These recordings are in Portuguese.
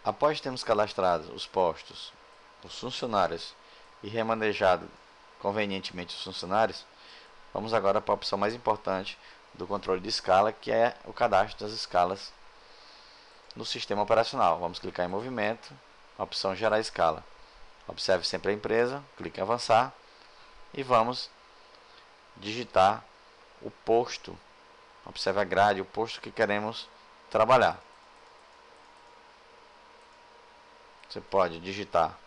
Após termos cadastrado os postos, os funcionários e remanejado convenientemente os funcionários, vamos agora para a opção mais importante do controle de escala, que é o cadastro das escalas no sistema operacional. Vamos clicar em movimento, opção gerar escala. Observe sempre a empresa, clique em avançar e vamos digitar o posto. Observe a grade, o posto que queremos trabalhar. Você pode digitar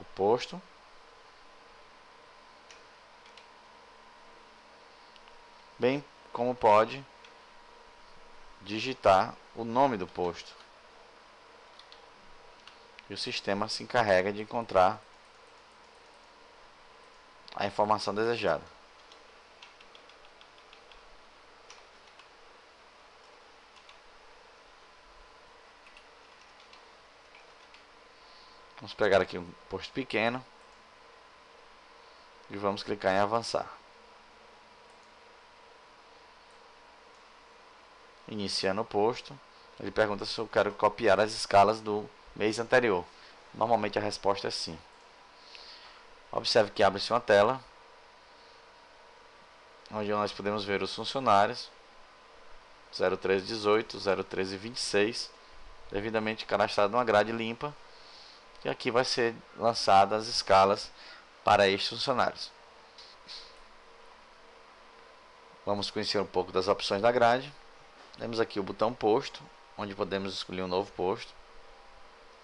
o posto, bem como pode digitar o nome do posto. E o sistema se encarrega de encontrar a informação desejada. Vamos pegar aqui um posto pequeno e vamos clicar em avançar. Iniciando o posto, ele pergunta se eu quero copiar as escalas do mês anterior. Normalmente a resposta é sim. Observe que abre-se uma tela onde nós podemos ver os funcionários 0318, 01326, devidamente cadastrado numa grade limpa, e aqui vai ser lançadas as escalas para estes funcionários. Vamos conhecer um pouco das opções da grade. Temos aqui o botão posto, onde podemos escolher um novo posto.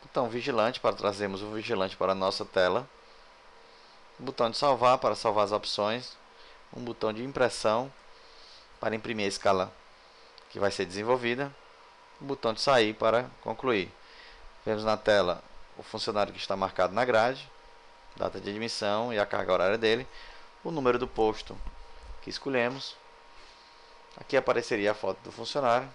Botão vigilante, para trazermos o vigilante para a nossa tela. Um botão de salvar, para salvar as opções. Um botão de impressão, para imprimir a escala que vai ser desenvolvida. Um botão de sair, para concluir. Vemos na tela o funcionário que está marcado na grade, data de admissão e a carga horária dele, o número do posto que escolhemos. Aqui apareceria a foto do funcionário.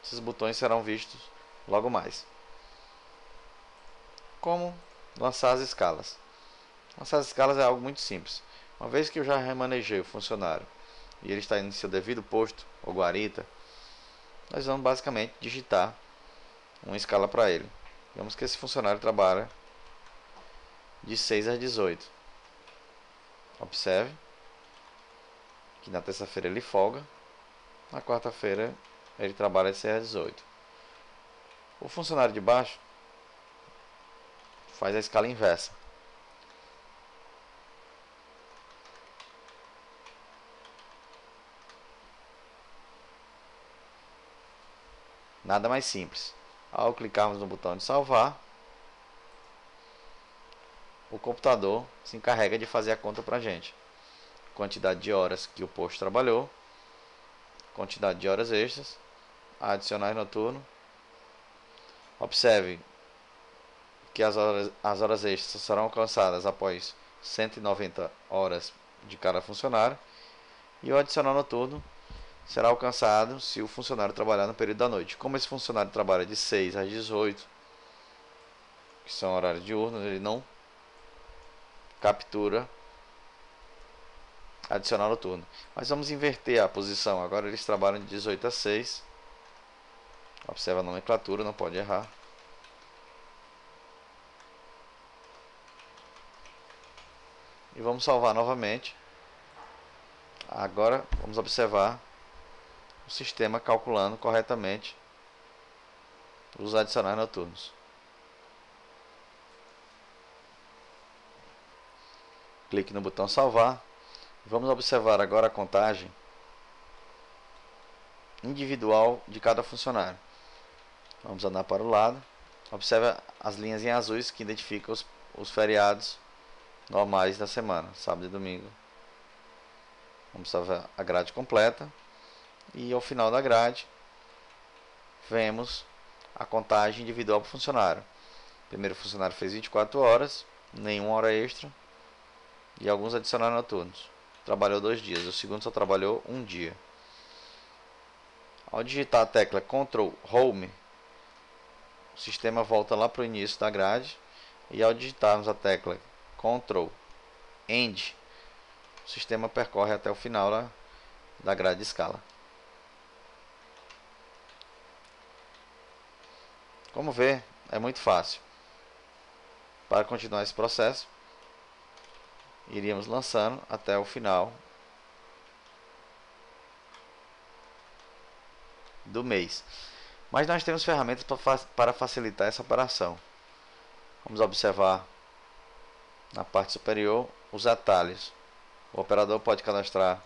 Esses botões serão vistos logo mais. Como lançar as escalas? Lançar as escalas é algo muito simples. Uma vez que eu já remanejei o funcionário e ele está em seu devido posto ou guarita, nós vamos basicamente digitar uma escala para ele. Vemos que esse funcionário trabalha de 6 às 18. Observe que na terça-feira ele folga, na quarta-feira ele trabalha de 6 às 18. O funcionário de baixo faz a escala inversa. Nada mais simples. Ao clicarmos no botão de salvar, o computador se encarrega de fazer a conta para a gente. Quantidade de horas que o posto trabalhou, quantidade de horas extras, adicionais noturno. Observe que as horas extras serão alcançadas após 190 horas de cada funcionário, e o adicional noturno será alcançado se o funcionário trabalhar no período da noite. Como esse funcionário trabalha de 6 às 18, que são horários diurnos, ele não captura adicional noturno. Mas vamos inverter a posição. Agora eles trabalham de 18 a 6. Observa a nomenclatura, não pode errar. E vamos salvar novamente. Agora vamos observar o sistema calculando corretamente os adicionais noturnos. Clique no botão salvar. Vamos observar agora a contagem individual de cada funcionário. Vamos andar para o lado. Observe as linhas em azuis que identificam os feriados normais da semana, sábado e domingo. Vamos observar a grade completa. E ao final da grade, vemos a contagem individual para o funcionário. O primeiro funcionário fez 24 horas, nenhuma hora extra e alguns adicionais noturnos. Trabalhou 2 dias, o segundo só trabalhou 1 dia. Ao digitar a tecla Ctrl Home, o sistema volta lá para o início da grade, e ao digitarmos a tecla Ctrl End, o sistema percorre até o final da grade de escala. Como vê, é muito fácil. Para continuar esse processo, iríamos lançando até o final do mês. Mas nós temos ferramentas para facilitar essa operação. Vamos observar na parte superior os atalhos. O operador pode cadastrar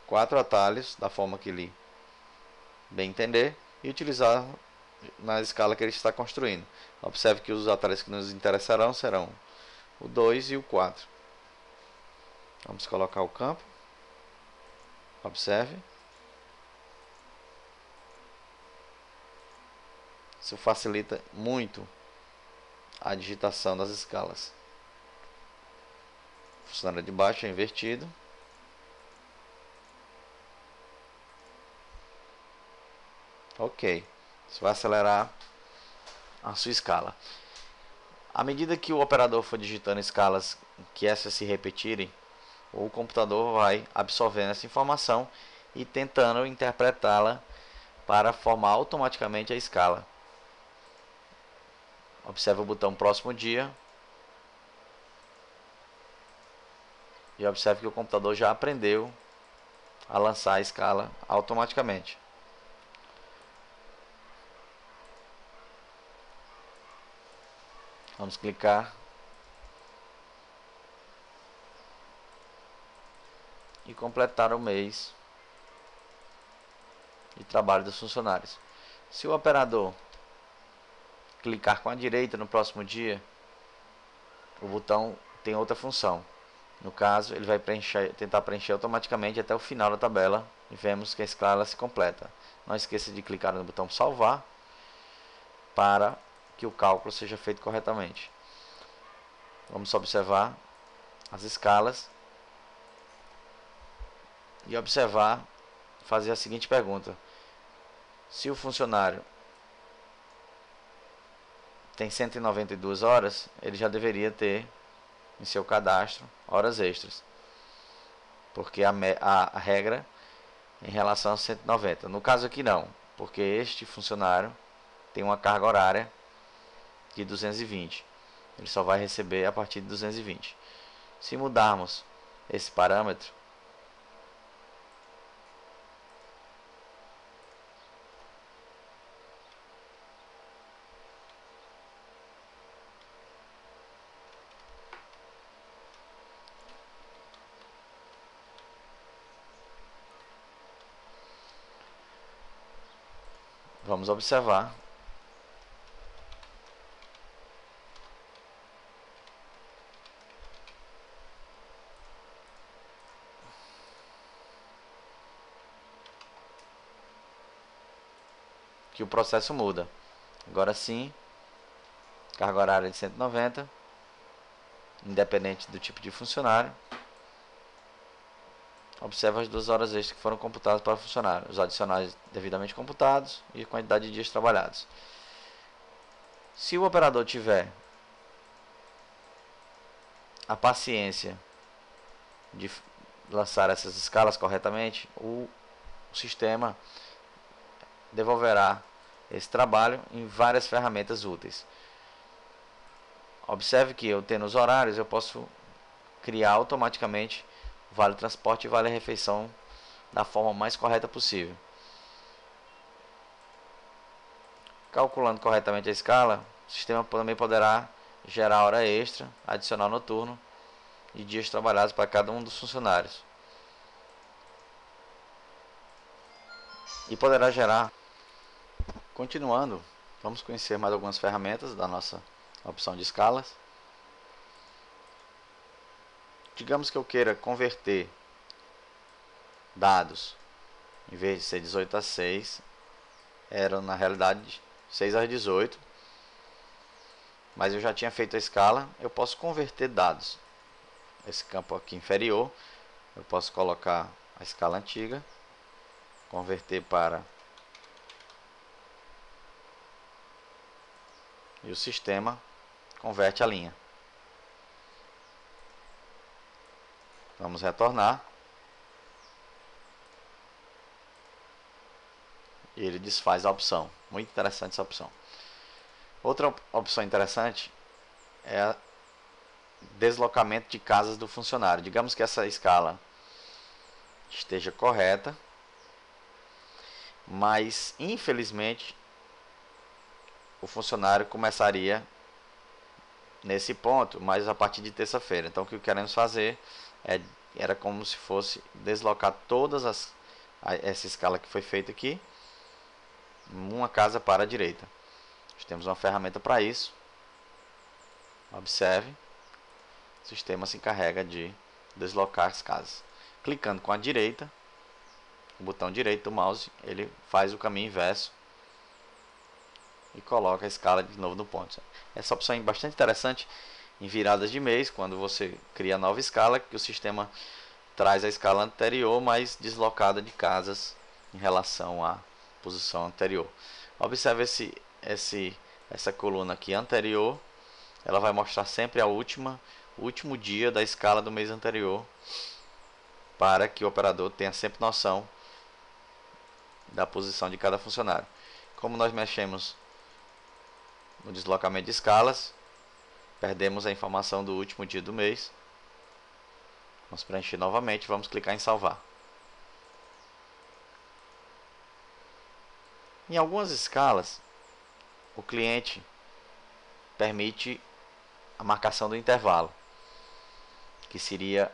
4 atalhos da forma que ele bem entender e utilizar na escala que ele está construindo. Observe que os atalhos que nos interessarão serão o 2 e o 4. Vamos colocar o campo. Observe. Isso facilita muito a digitação das escalas. O funcionário de baixo é invertido. Ok. Isso vai acelerar a sua escala. À medida que o operador for digitando escalas que essas se repetirem, o computador vai absorvendo essa informação e tentando interpretá-la para formar automaticamente a escala. Observe o botão próximo dia e observe que o computador já aprendeu a lançar a escala automaticamente. Vamos clicar e completar o mês de trabalho dos funcionários. Se o operador clicar com a direita no próximo dia, o botão tem outra função. No caso, ele vai tentar preencher automaticamente até o final da tabela e vemos que a escala se completa. Não esqueça de clicar no botão salvar para que o cálculo seja feito corretamente. Vamos observar as escalas e fazer a seguinte pergunta: se o funcionário tem 192 horas, ele já deveria ter em seu cadastro horas extras, porque a regra em relação a 190. No caso aqui não, porque este funcionário tem uma carga horária de 220. Ele só vai receber a partir de 220. Se mudarmos esse parâmetro, vamos observar que o processo muda. Agora sim, carga horária de 190, independente do tipo de funcionário. Observe as 2 horas extras que foram computadas para o funcionário, os adicionais devidamente computados e a quantidade de dias trabalhados. Se o operador tiver a paciência de lançar essas escalas corretamente, o sistema devolverá esse trabalho em várias ferramentas úteis. Observe que eu tendo os horários, eu posso criar automaticamente vale transporte e vale refeição da forma mais correta possível. Calculando corretamente a escala, o sistema também poderá gerar hora extra, adicional noturno e dias trabalhados para cada um dos funcionários. E poderá gerar. Continuando, vamos conhecer mais algumas ferramentas da nossa opção de escalas. Digamos que eu queira converter dados, em vez de ser 18 a 6, era na realidade 6 a 18, mas eu já tinha feito a escala. Eu posso converter dados. Esse campo aqui inferior, eu posso colocar a escala antiga, converter para, e o sistema converte a linha. Vamos retornar. E ele desfaz a opção. Muito interessante essa opção. Outra opção interessante é deslocamento de casas do funcionário. Digamos que essa escala esteja correta, mas infelizmente o funcionário começaria nesse ponto, mas a partir de terça-feira. Então o que queremos fazer era como se fosse deslocar essa escala que foi feita aqui, uma casa para a direita. Nós temos uma ferramenta para isso. Observe, o sistema se encarrega de deslocar as casas. Clicando com a direita, o botão direito do mouse, ele faz o caminho inverso e coloca a escala de novo no ponto. Essa opção é bastante interessante em viradas de mês, quando você cria a nova escala, que o sistema traz a escala anterior, mas deslocada de casas em relação à posição anterior. Observe essa coluna aqui anterior, ela vai mostrar sempre o último dia da escala do mês anterior, para que o operador tenha sempre noção da posição de cada funcionário. Como nós mexemos no deslocamento de escalas, perdemos a informação do último dia do mês. Vamos preencher novamente, vamos clicar em salvar. Em algumas escalas, o cliente permite a marcação do intervalo, que seria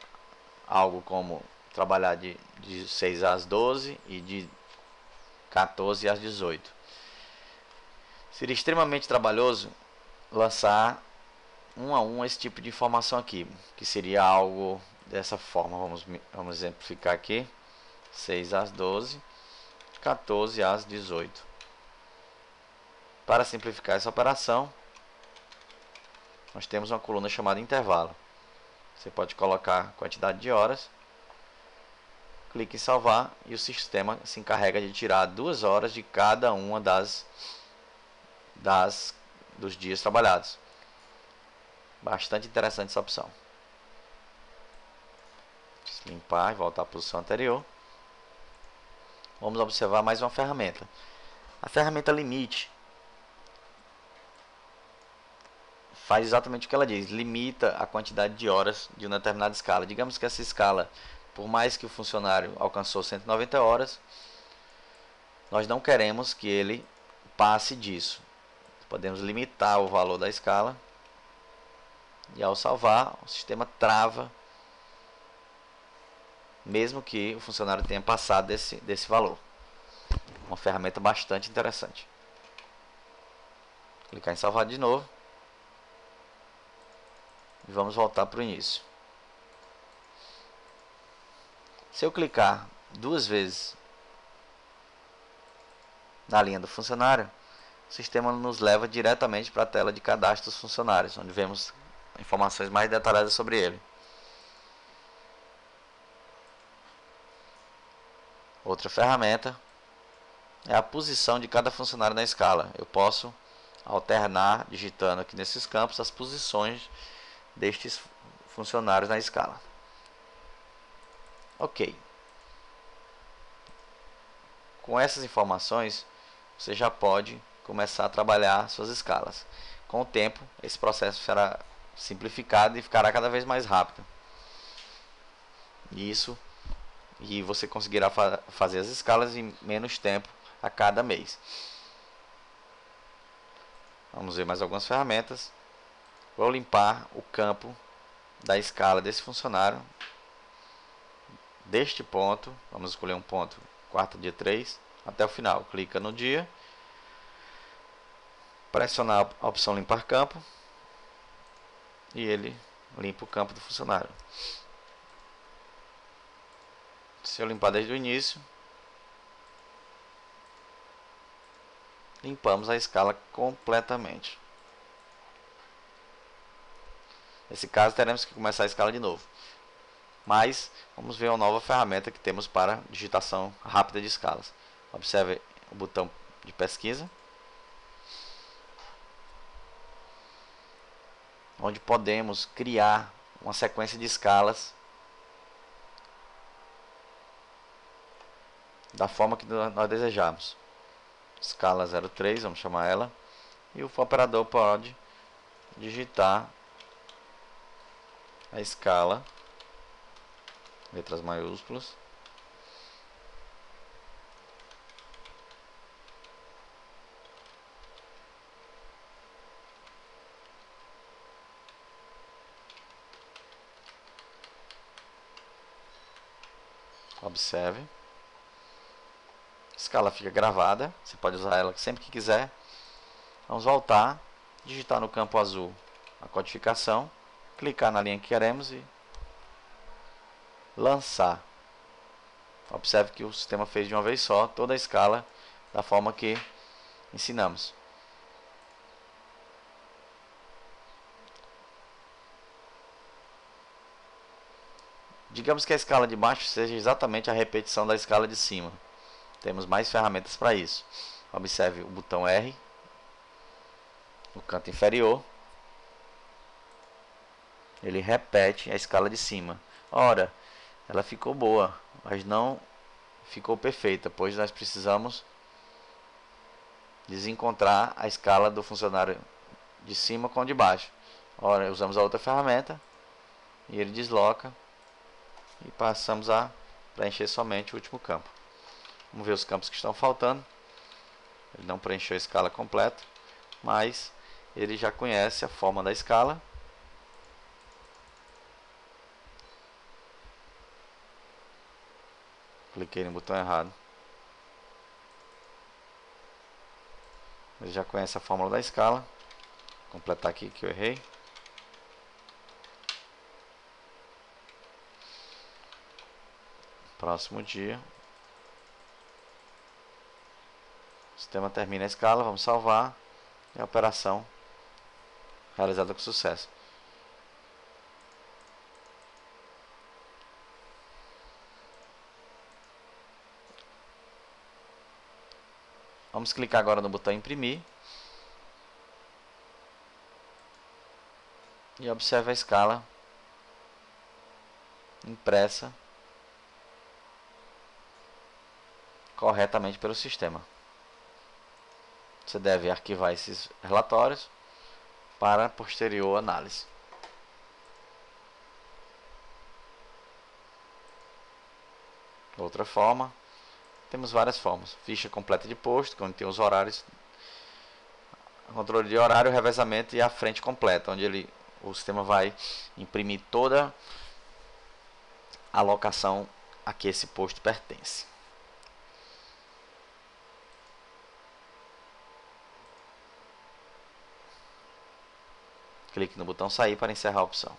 algo como trabalhar de 6 às 12 e de 14 às 18. Seria extremamente trabalhoso lançar um a um esse tipo de informação aqui, que seria algo dessa forma. Vamos exemplificar aqui: 6 às 12, 14 às 18. Para simplificar essa operação, nós temos uma coluna chamada intervalo. Você pode colocar a quantidade de horas, clique em salvar e o sistema se encarrega de tirar 2 horas de cada uma dos dias trabalhados. Bastante interessante essa opção. Limpar e voltar à posição anterior. Vamos observar mais uma ferramenta. A ferramenta limite faz exatamente o que ela diz: limita a quantidade de horas de uma determinada escala. Digamos que essa escala, por mais que o funcionário alcançou 190 horas, nós não queremos que ele passe disso. Podemos limitar o valor da escala e, ao salvar, o sistema trava, mesmo que o funcionário tenha passado desse valor. Uma ferramenta bastante interessante. Clicar em salvar de novo e vamos voltar para o início. Se eu clicar 2 vezes na linha do funcionário, o sistema nos leva diretamente para a tela de cadastro dos funcionários, onde vemos informações mais detalhadas sobre ele. Outra ferramenta é a posição de cada funcionário na escala. Eu posso alternar, digitando aqui nesses campos, as posições destes funcionários na escala. Ok. Com essas informações, você já pode começar a trabalhar suas escalas. Com o tempo, esse processo será simplificado e ficará cada vez mais rápido. E você conseguirá fazer as escalas em menos tempo a cada mês. Vamos ver mais algumas ferramentas. Vou limpar o campo da escala desse funcionário. Deste ponto, vamos escolher um ponto, quarta, dia 3, até o final. Clica no dia, pressionar a opção limpar campo e ele limpa o campo do funcionário. Se eu limpar desde o início, limpamos a escala completamente. Nesse caso, teremos que começar a escala de novo. Mas vamos ver uma nova ferramenta que temos para digitação rápida de escalas. Observe o botão de pesquisa. onde podemos criar uma sequência de escalas da forma que nós desejamos. Escala 03, vamos chamar ela, e o operador pode digitar a escala, letras maiúsculas, observe. A escala fica gravada, você pode usar ela sempre que quiser. Vamos voltar, digitar no campo azul a codificação, clicar na linha que queremos e lançar. Observe que o sistema fez de uma vez só toda a escala da forma que ensinamos. Digamos que a escala de baixo seja exatamente a repetição da escala de cima. Temos mais ferramentas para isso. Observe o botão R no canto inferior. Ele repete a escala de cima. Ora, ela ficou boa, mas não ficou perfeita, pois nós precisamos desencontrar a escala do funcionário de cima com o de baixo. Ora, usamos a outra ferramenta e ele desloca e passamos a preencher somente o último campo. Vamos ver os campos que estão faltando. Ele não preencheu a escala completa, mas ele já conhece a forma da escala. Cliquei no botão errado. Ele já conhece a fórmula da escala. Vou completar aqui que eu errei. Próximo dia. O sistema termina a escala, vamos salvar. E a operação realizada com sucesso. Vamos clicar agora no botão imprimir. E observe a escala impressa corretamente pelo sistema. Você deve arquivar esses relatórios para posterior análise. Outra forma, temos várias formas. Ficha completa de posto, onde tem os horários, controle de horário, revezamento e a frente completa, onde o sistema vai imprimir toda a locação a que esse posto pertence. Clique no botão sair para encerrar a opção.